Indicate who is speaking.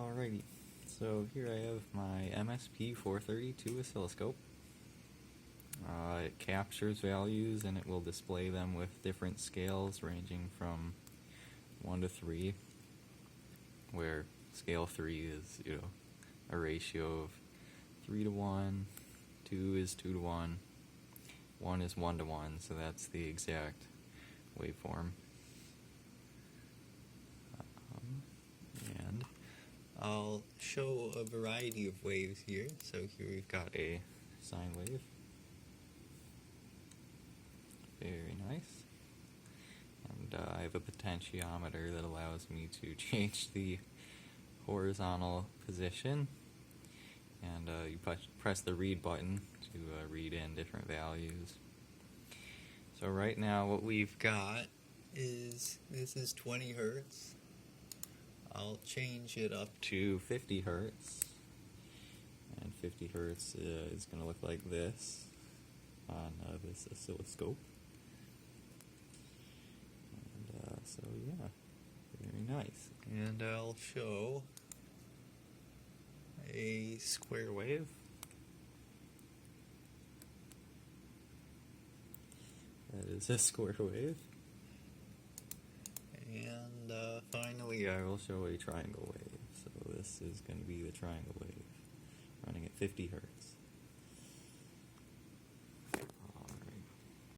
Speaker 1: Alrighty, so here I have my MSP432 oscilloscope. It captures values and it will display them with different scales ranging from 1 to 3, where scale 3 is, a ratio of 3 to 1, 2 is 2 to 1, 1 is 1 to 1, so that's the exact waveform. And I'll show a variety of waves here. So here we've got a sine wave. Very nice. And I have a potentiometer that allows me to change the horizontal position. And you press the read button to read in different values. So right now what we've got is, this is 20 hertz. I'll change it up to 50 hertz. And 50 hertz is going to look like this on this oscilloscope. And so yeah, very nice. And I'll show a square wave. That is a square wave. And finally I will show a triangle wave. So this is going to be the triangle wave, running at 50 hertz.